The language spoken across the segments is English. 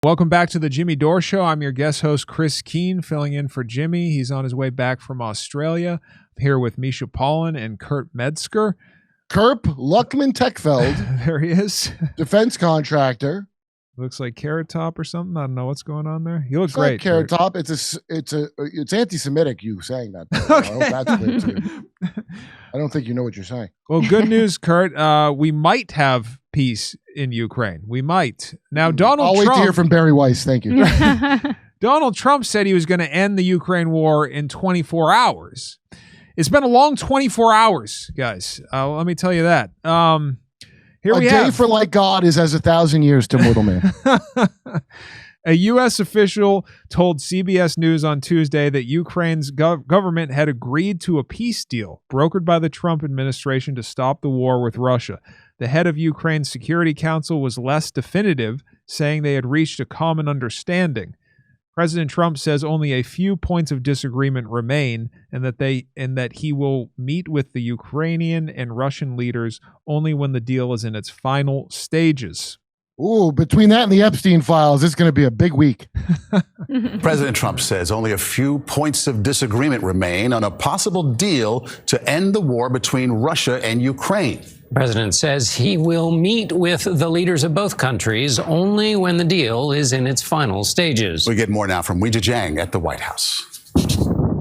Welcome back to the Jimmy Dore Show. I'm your guest host, Chris Keene, filling in for Jimmy. He's on his way back from Australia. I'm here with Misha Paulin and Kurt Metzger. Kurt Luckman-Techfeld. There he is. Defense contractor. Looks like Carrot Top or something. I don't know what's going on there. You look It's great. Not Carrot Top. It's anti-Semitic. You saying that? Okay. I hope that's clear too. I don't think you know what you're saying. Well, good news, Kurt. We might have peace in Ukraine. We might. Now, Donald Trump. I'll wait to hear from Barry Weiss. Thank you. Donald Trump said he was going to end the Ukraine war in 24 hours. It's been a long 24 hours, guys. Let me tell you that. Here we have. A day for like God is as 1,000 years to mortal man. A U.S. official told CBS News on Tuesday that Ukraine's government had agreed to a peace deal brokered by the Trump administration to stop the war with Russia. The head of Ukraine's Security Council was less definitive, saying they had reached a common understanding. President Trump says only a few points of disagreement remain, and that he will meet with the Ukrainian and Russian leaders only when the deal is in its final stages. Ooh, between that and the Epstein files, it's going to be a big week. President Trump says only a few points of disagreement remain on a possible deal to end the war between Russia and Ukraine. The president says he will meet with the leaders of both countries only when the deal is in its final stages. We get more now from Weijia Jiang at the White House.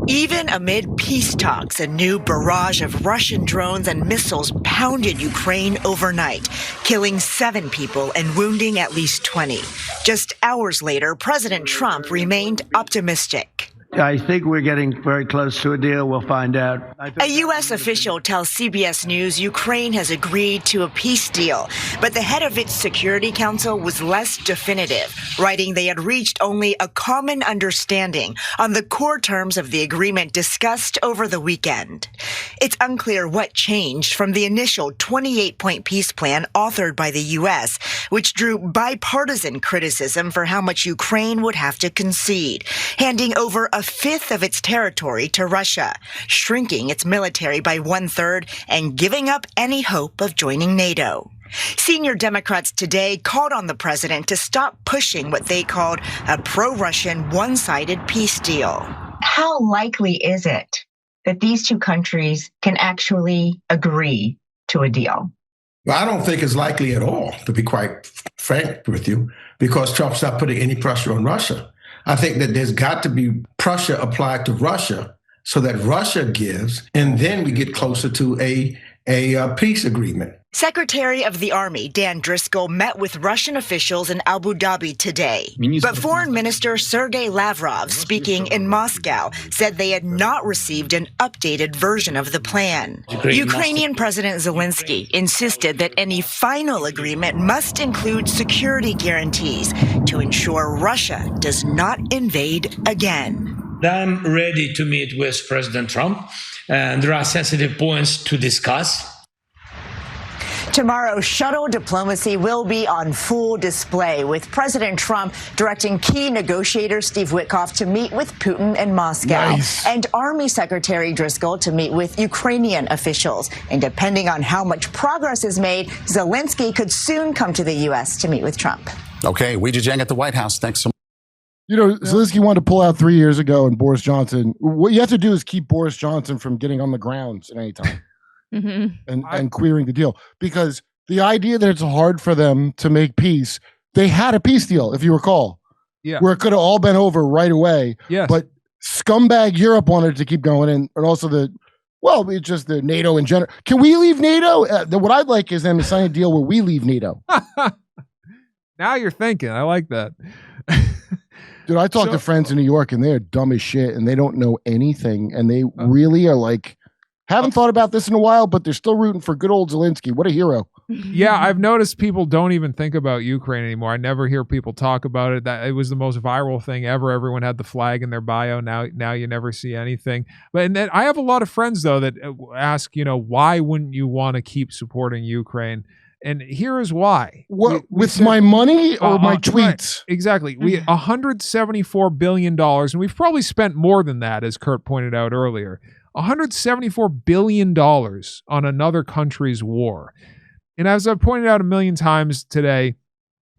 Even amid peace talks, a new barrage of Russian drones and missiles pounded Ukraine overnight, killing 7 people and wounding at least 20. Just hours later, President Trump remained optimistic. I think we're getting very close to a deal. We'll find out. A U.S. official tells CBS News Ukraine has agreed to a peace deal, but the head of its Security Council was less definitive, writing they had reached only a common understanding on the core terms of the agreement discussed over the weekend. It's unclear what changed from the initial 28-point peace plan authored by the U.S., which drew bipartisan criticism for how much Ukraine would have to concede, handing over a fifth of its territory to Russia, shrinking its military by 1/3 and giving up any hope of joining NATO. Senior Democrats today called on the president to stop pushing what they called a pro-Russian one-sided peace deal. How likely is it that these two countries can actually agree to a deal? Well, I don't think it's likely at all, to be quite frank with you, because Trump's not putting any pressure on Russia. I think that there's got to be pressure applied to Russia so that Russia gives, and then we get closer to a peace agreement. Secretary of the Army Dan Driscoll met with Russian officials in Abu Dhabi today. But Foreign Minister Sergei Lavrov, speaking in Moscow, said they had not received an updated version of the plan. Ukrainian President Zelensky insisted that any final agreement must include security guarantees to ensure Russia does not invade again. I'm ready to meet with President Trump, and there are sensitive points to discuss. Tomorrow, shuttle diplomacy will be on full display, with President Trump directing key negotiator Steve Witkoff to meet with Putin in Moscow, and Army Secretary Driscoll to meet with Ukrainian officials. And depending on how much progress is made, Zelensky could soon come to the U.S. to meet with Trump. Okay, Weijia Jiang at the White House. Thanks so much. You know, Zelensky wanted to pull out 3 years ago, and Boris Johnson. What you have to do is keep Boris Johnson from getting on the grounds at any time. And queering the deal, because the idea that it's hard for them to make peace, they had a peace deal, if you recall, where it could have all been over right away. But scumbag Europe wanted to keep going, and also it's just the NATO in general. Can we leave NATO? What I'd like is them to sign a deal where we leave NATO. Now you're thinking. I like that. Dude, I talk to friends in New York, and they're dumb as shit, and they don't know anything, and they really are like, haven't thought about this in a while, but they're still rooting for good old Zelensky. What a hero. Yeah, I've noticed people don't even think about Ukraine anymore. I never hear people talk about it. That it was the most viral thing ever. Everyone had the flag in their bio. Now you never see anything. And then I have a lot of friends, though, that ask, why wouldn't you want to keep supporting Ukraine? And here is why. With my money or my tweets? Right, exactly. We $174 billion, and we've probably spent more than that, as Kurt pointed out earlier. $174 billion on another country's war. And as I've pointed out a million times today,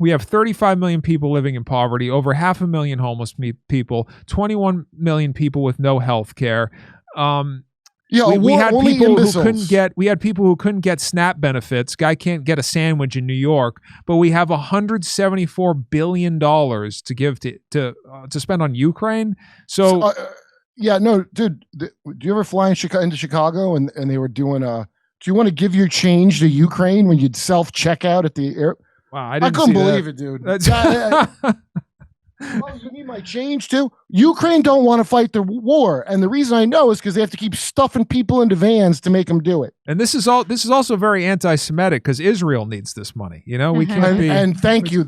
We have 35 million people living in poverty, over 500,000 homeless people, 21 million people with no health care. We had people who couldn't get. We had people who couldn't get SNAP benefits. Guy can't get a sandwich in New York, but we have $174 billion to give to spend on Ukraine. So yeah, no, dude. Do you ever fly into Chicago and they were doing do you want to give your change to Ukraine when you'd self checkout at the air? Wow, I couldn't believe it, dude. Oh, you need my change too? Ukraine don't want to fight the war, and the reason I know is because they have to keep stuffing people into vans to make them do it. And this is also very anti-Semitic because Israel needs this money. You know, we can't be. And thank you,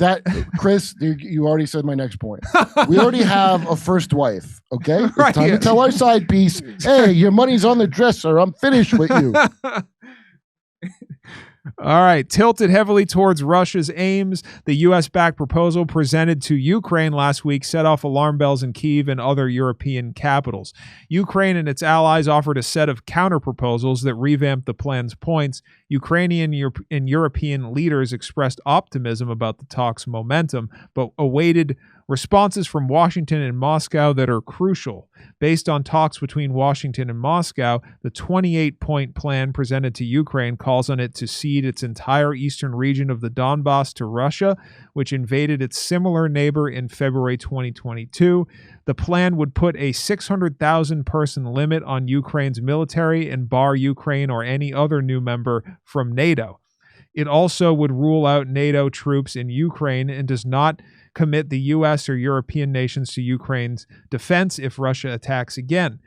Chris. You already said my next point. We already have a first wife. Okay, it's right, time to tell our side piece. Hey, your money's on the dresser. I'm finished with you. All right. Tilted heavily towards Russia's aims, the U.S.-backed proposal presented to Ukraine last week set off alarm bells in Kyiv and other European capitals. Ukraine and its allies offered a set of counter-proposals that revamped the plan's points. Ukrainian and European leaders expressed optimism about the talks' momentum, but awaited responses from Washington and Moscow that are crucial. Based on talks between Washington and Moscow, the 28-point plan presented to Ukraine calls on it to cede its entire eastern region of the Donbass to Russia, which invaded its similar neighbor in February 2022. The plan would put a 600,000-person limit on Ukraine's military and bar Ukraine or any other new member from NATO. It also would rule out NATO troops in Ukraine and does not commit the U.S. or European nations to Ukraine's defense if Russia attacks again.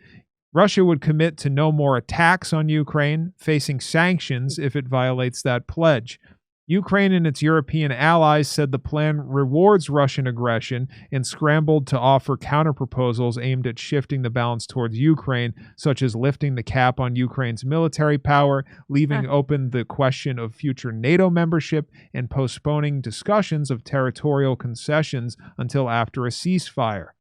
Russia would commit to no more attacks on Ukraine, facing sanctions if it violates that pledge. Ukraine and its European allies said the plan rewards Russian aggression and scrambled to offer counterproposals aimed at shifting the balance towards Ukraine, such as lifting the cap on Ukraine's military power, leaving open the question of future NATO membership, and postponing discussions of territorial concessions until after a ceasefire.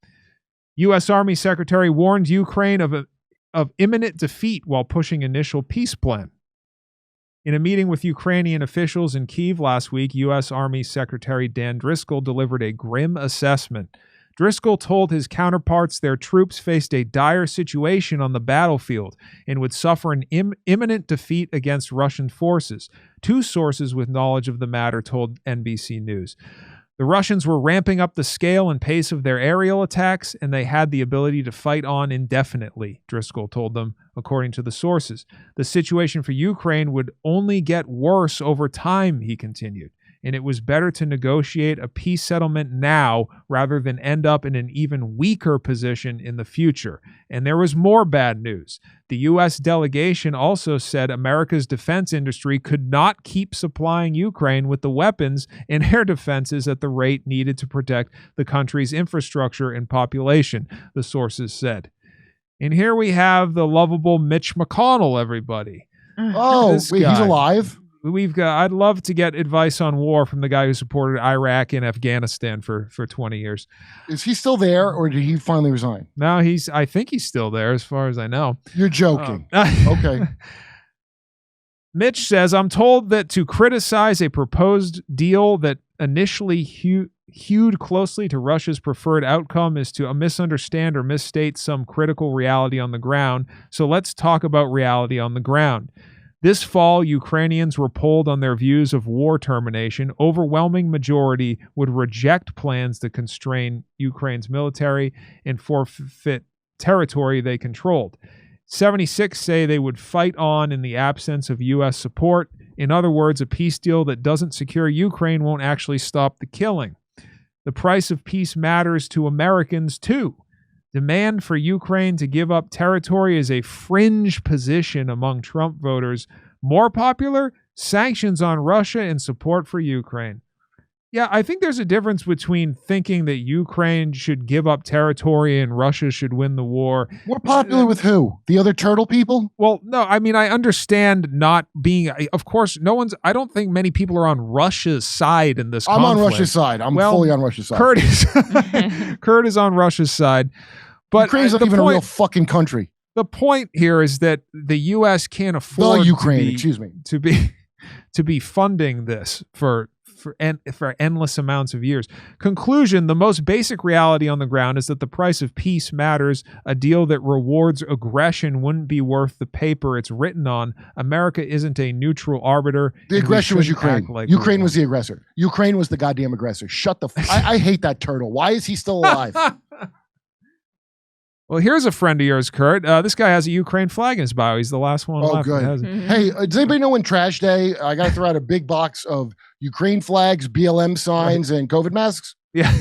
U.S. Army Secretary warned Ukraine of imminent defeat while pushing initial peace plan. In a meeting with Ukrainian officials in Kyiv last week, U.S. Army Secretary Dan Driscoll delivered a grim assessment. Driscoll told his counterparts their troops faced a dire situation on the battlefield and would suffer an imminent defeat against Russian forces. Two sources with knowledge of the matter told NBC News. The Russians were ramping up the scale and pace of their aerial attacks, and they had the ability to fight on indefinitely, Driscoll told them, according to the sources. The situation for Ukraine would only get worse over time, he continued, and it was better to negotiate a peace settlement now rather than end up in an even weaker position in the future. And there was more bad news. The U.S. delegation also said America's defense industry could not keep supplying Ukraine with the weapons and air defenses at the rate needed to protect the country's infrastructure and population, the sources said. And here we have the lovable Mitch McConnell, everybody. Oh, wait, he's alive? I'd love to get advice on war from the guy who supported Iraq and Afghanistan for 20 years. Is he still there, or did he finally resign? No, I think he's still there as far as I know. You're joking. Okay. Mitch says, I'm told that to criticize a proposed deal that initially hewed closely to Russia's preferred outcome is to misunderstand or misstate some critical reality on the ground. So let's talk about reality on the ground. This fall, Ukrainians were polled on their views of war termination. Overwhelming majority would reject plans to constrain Ukraine's military and forfeit territory they controlled. 76 say they would fight on in the absence of U.S. support. In other words, a peace deal that doesn't secure Ukraine won't actually stop the killing. The price of peace matters to Americans, too. Demand for Ukraine to give up territory is a fringe position among Trump voters. More popular, sanctions on Russia and support for Ukraine. Yeah, I think there's a difference between thinking that Ukraine should give up territory and Russia should win the war. More popular with who? The other turtle people? Well, no, I mean, I understand not being, of course, I don't think many people are on Russia's side in this conflict. I'm on Russia's side. I'm fully on Russia's side. Kurt is on Russia's side. But Ukraine's not even a real fucking country. The point here is that the U.S. can't afford Ukraine, to be funding this for for endless amounts of years. Conclusion, the most basic reality on the ground is that the price of peace matters. A deal that rewards aggression wouldn't be worth the paper it's written on. America isn't a neutral arbiter. The aggression was Ukraine. Ukraine was the aggressor. Ukraine was the goddamn aggressor. Shut the I hate that turtle. Why is he still alive? Well, here's a friend of yours, Kurt. This guy has a Ukraine flag in his bio. He's the last one left. Good. Hey, does anybody know when Trash Day? I got to throw out a big box of Ukraine flags, BLM signs, and COVID masks. Yeah.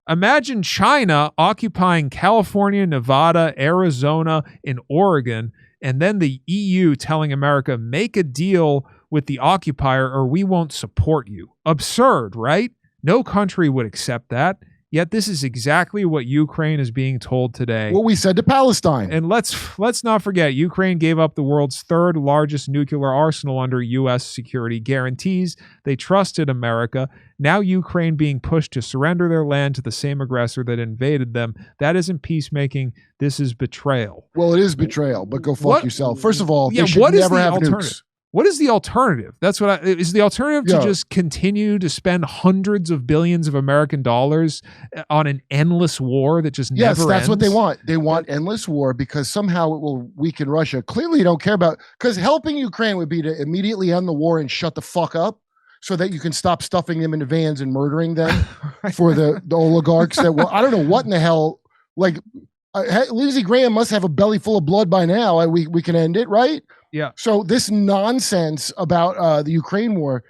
Imagine China occupying California, Nevada, Arizona, and Oregon, and then the EU telling America, make a deal with the occupier or we won't support you. Absurd, right? No country would accept that. Yet this is exactly what Ukraine is being told today. What we said to Palestine. And let's not forget, Ukraine gave up the world's third largest nuclear arsenal under U.S. security guarantees. They trusted America. Now Ukraine being pushed to surrender their land to the same aggressor that invaded them. That isn't peacemaking. This is betrayal. Well, it is betrayal, but go fuck yourself. First of all, they should never have nukes. What is the alternative? Is the alternative to just continue to spend hundreds of billions of American dollars on an endless war that just never ends? Yes, that's what they want. They want endless war because somehow it will weaken Russia. Clearly, you don't care about, because helping Ukraine would be to immediately end the war and shut the fuck up so that you can stop stuffing them into vans and murdering them for the oligarchs that will, I don't know what in the hell, like Lindsey Graham must have a belly full of blood by now. We can end it, right? Yeah. So this nonsense about the Ukraine war,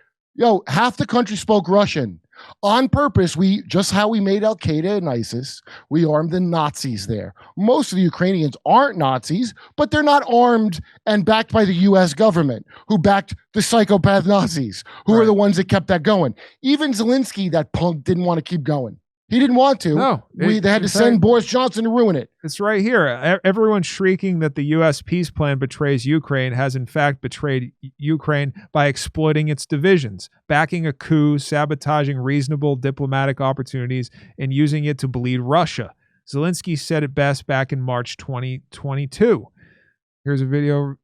half the country spoke Russian on purpose. Just how we made Al Qaeda and ISIS, we armed the Nazis there. Most of the Ukrainians aren't Nazis, but they're not armed and backed by the U.S. government, who backed the psychopath Nazis, who are the ones that kept that going. Even Zelensky, that punk, didn't want to keep going. He didn't want to. No. They had to send Boris Johnson to ruin it. It's right here. Everyone shrieking that the U.S. peace plan betrays Ukraine has in fact betrayed Ukraine by exploiting its divisions, backing a coup, sabotaging reasonable diplomatic opportunities, and using it to bleed Russia. Zelensky said it best back in March 2022. Here's a video.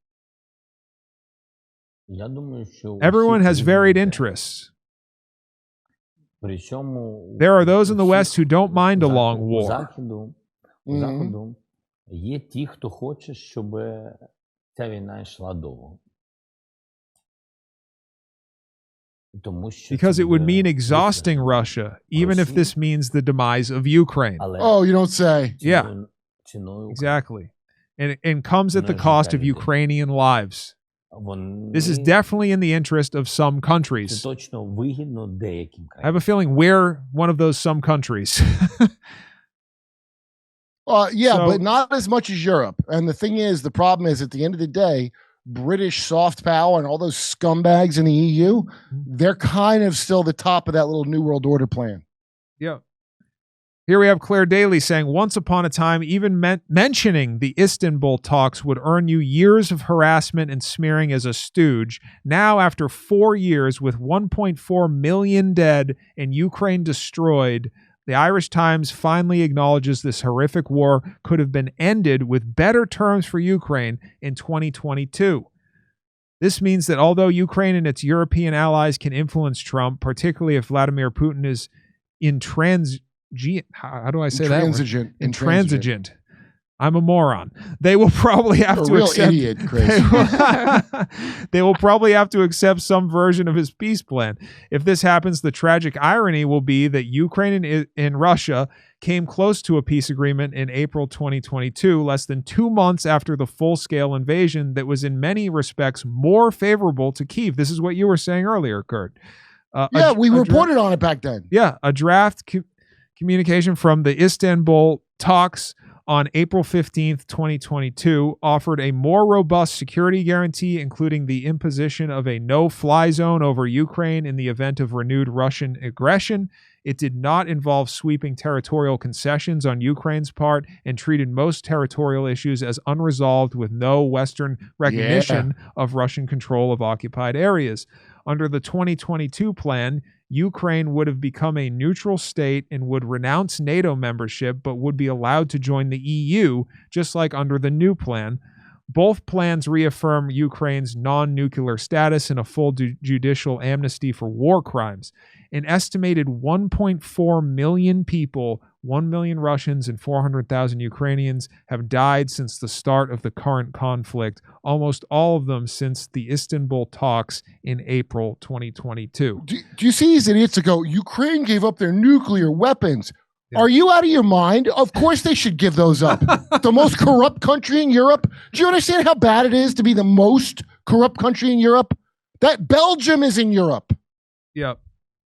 Everyone has varied interests. There are those in the West who don't mind a long war. Because it would mean exhausting Russia, even if this means the demise of Ukraine. Oh, you don't say. Yeah, exactly. And comes at the cost of Ukrainian lives. This is definitely in the interest of some countries. I have a feeling we're one of those some countries. But not as much as Europe. And the problem is, at the end of the day, British soft power and all those scumbags in the EU, they're kind of still the top of that little New World Order plan. Yeah. Here we have Claire Daly saying, once upon a time, even mentioning the Istanbul talks would earn you years of harassment and smearing as a stooge. Now, after 4 years with 1.4 million dead and Ukraine destroyed, the Irish Times finally acknowledges this horrific war could have been ended with better terms for Ukraine in 2022. This means that although Ukraine and its European allies can influence Trump, particularly if Vladimir Putin is how do I say that? Intransigent. I'm a moron. They will probably have to accept. Idiot, Chris. They will probably have to accept some version of his peace plan. If this happens, the tragic irony will be that Ukraine and Russia came close to a peace agreement in April 2022, less than 2 months after the full-scale invasion that was in many respects more favorable to Kyiv. This is what you were saying earlier, Kurt. We reported on it back then. Yeah, a draft communication from the Istanbul talks on April 15th, 2022, offered a more robust security guarantee, including the imposition of a no-fly zone over Ukraine in the event of renewed Russian aggression. It did not involve sweeping territorial concessions on Ukraine's part and treated most territorial issues as unresolved with no Western recognition of Russian control of occupied areas. Under the 2022 plan, Ukraine would have become a neutral state and would renounce NATO membership, but would be allowed to join the EU, just like under the new plan. Both plans reaffirm Ukraine's non-nuclear status and a full judicial amnesty for war crimes. An estimated 1.4 million people, 1 million Russians and 400,000 Ukrainians, have died since the start of the current conflict, almost all of them since the Istanbul talks in April 2022. Do you see these idiots that go, Ukraine gave up their nuclear weapons? Yeah. Are you out of your mind? Of course they should give those up. The most corrupt country in Europe. Do you understand how bad it is to be the most corrupt country in Europe? That Belgium is in Europe. Yeah.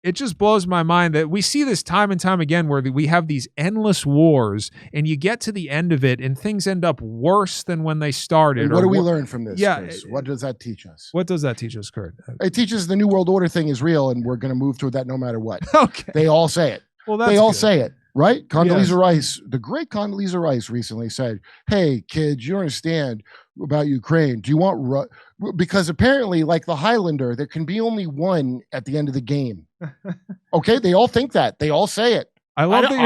It just blows my mind that we see this time and time again where we have these endless wars and you get to the end of it and things end up worse than when they started. And what do we learn from this? Yeah. Chris? What does that teach us? What does that teach us, Kurt? It teaches the New World Order thing is real and we're going to move toward that no matter what. Okay. They all say it. Well, that's they all good. say it, right? Condoleezza Yes. Rice, the great Condoleezza Rice recently said, hey, kids, you understand about Ukraine. Do you want because apparently, like the Highlander, there can be only one at the end of the game. Okay, they all think that. They all say it. I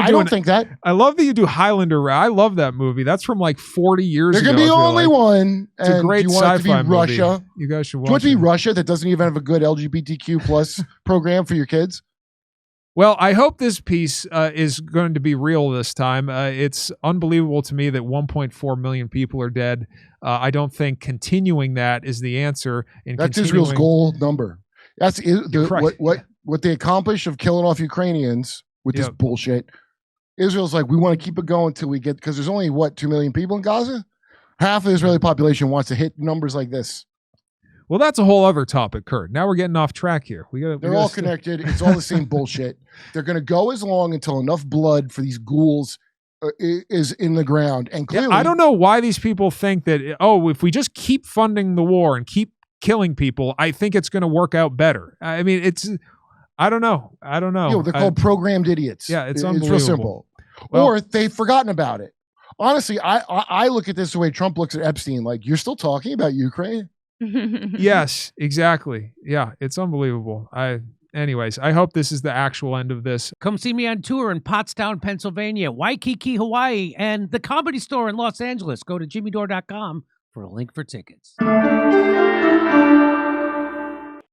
don't think that. I love that you do Highlander. I love that movie. That's from like 40 years ago. There can be only one. It's a great do you want it to sci-fi be Russia? movie. You guys should watch Do you want it to be it. Russia that doesn't even have a good LGBTQ plus program for your kids? Well, I hope this piece is going to be real this time. It's unbelievable to me that 1.4 million people are dead. I don't think continuing that is the answer. That's Israel's goal number. That's what they accomplish of killing off Ukrainians with this bullshit. Israel's like, we want to keep it going until we get, because there's only, 2 million people in Gaza? Half of the Israeli population wants to hit numbers like this. Well, that's a whole other topic, Kurt. Now we're getting off track here. They're all connected. It's all the same bullshit. They're going to go as long until enough blood for these ghouls is in the ground. And clearly, I don't know why these people think that, if we just keep funding the war and keep killing people, I think it's going to work out better. I mean, I don't know. They're called programmed idiots. Yeah, it's unbelievable. It's real simple. Well, or they've forgotten about it. Honestly, I look at this the way Trump looks at Epstein. Like, you're still talking about Ukraine? Yes, exactly. Yeah, it's unbelievable. Anyways, I hope this is the actual end of this. Come see me on tour in Pottstown, Pennsylvania, Waikiki, Hawaii, and the Comedy Store in Los Angeles. Go to jimmydore.com for a link for tickets.